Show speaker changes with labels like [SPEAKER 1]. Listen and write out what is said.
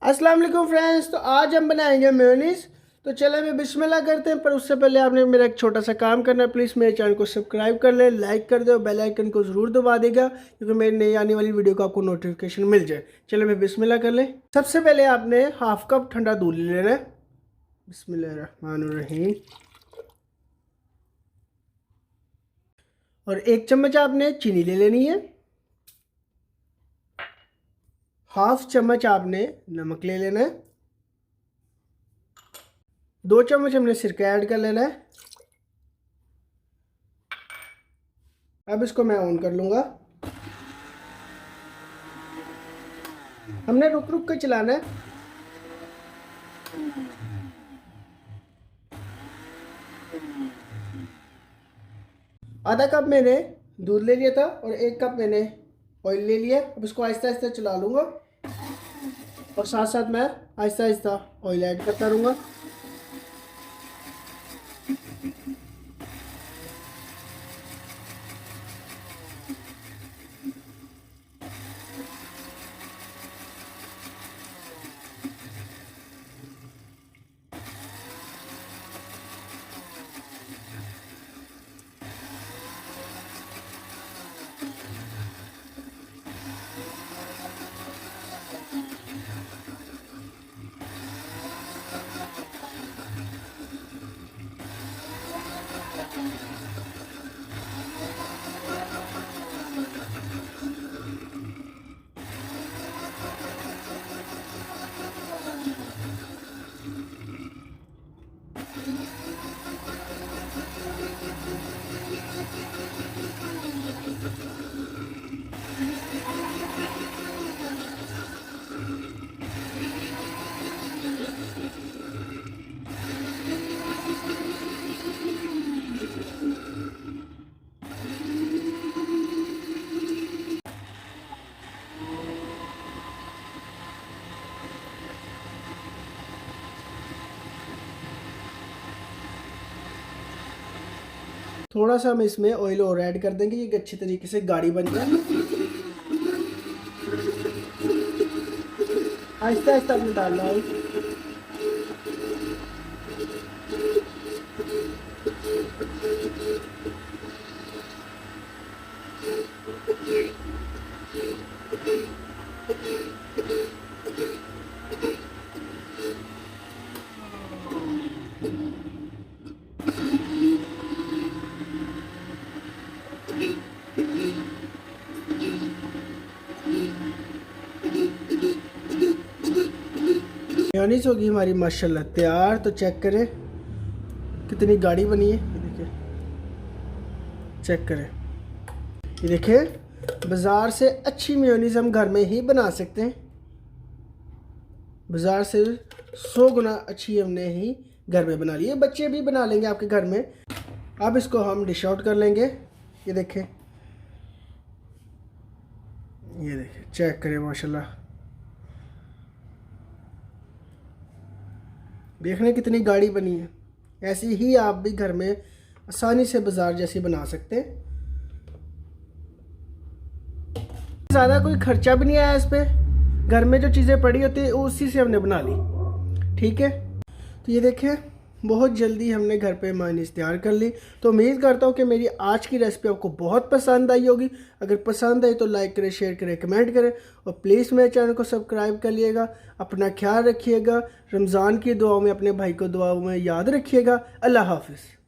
[SPEAKER 1] अस्सलाम वालेकुम फ्रेंड्स। तो आज हम बनाएंगे मेयोनीज। तो चले मैं बिस्मिल्लाह करते हैं, पर उससे पहले आपने मेरा एक छोटा सा काम करना है। प्लीज़ मेरे चैनल को सब्सक्राइब कर ले, लाइक कर दो, बेल आइकन को ज़रूर दबा देगा क्योंकि मेरी नई आने वाली वीडियो का आपको नोटिफिकेशन मिल जाए। चलो मैं बिस्मिल्लाह कर ले। सबसे पहले आपने हाफ कप ठंडा दूध ले लेना है। बिस्मिल्लाहिर्रहमानिर्रहीम। और 1 चम्मच आपने चीनी ले लेनी है। हाफ चम्मच आपने नमक ले लेना है। 2 चम्मच हमने सिरका ऐड कर लेना है। अब इसको मैं ऑन कर लूँगा। हमने रुक रुक कर चलाना है। आधा कप मैंने दूध ले लिया था और 1 कप मैंने ऑयल ले लिया। अब इसको आहिस्ता आहिस्ता चला लूँगा और साथ साथ मैं आहिस्ता आहिस्ता ऑयल ऐड करता रहूँगा। थोड़ा सा हम इसमें ऑयल और ऐड कर देंगे, ये अच्छी तरीके से गाढ़ी बन जाए। आहिस्ता आहिस्ता अपने डालना है। मेयोनीज होगी हमारी माशाल्लाह तैयार। तो चेक करें कितनी गाढ़ी बनी है, ये देखिए, चेक करें। ये देखिए, बाज़ार से अच्छी मेयोनीज हम घर में ही बना सकते हैं। बाज़ार से 100 गुना अच्छी हमने ही घर में बना ली है। बच्चे भी बना लेंगे आपके घर में। अब इसको हम डिश आउट कर लेंगे। ये देखें, ये देखिए, चेक करें माशाल्लाह, देखने कितनी गाढ़ी बनी है। ऐसी ही आप भी घर में आसानी से बाज़ार जैसी बना सकते हैं। ज़्यादा कोई खर्चा भी नहीं आया इस पे। घर में जो चीज़ें पड़ी होती है उसी से हमने बना ली, ठीक है। तो ये देखें, बहुत जल्दी हमने घर पे मेयोनीज तैयार कर ली। तो उम्मीद करता हूँ कि मेरी आज की रेसिपी आपको बहुत पसंद आई होगी। अगर पसंद आई तो लाइक करें, शेयर करें, कमेंट करें और प्लीज़ मेरे चैनल को सब्सक्राइब कर लिएगा। अपना ख्याल रखिएगा। रमज़ान की दुआओं में अपने भाई को दुआओं में याद रखिएगा। अल्लाह हाफ़िज़।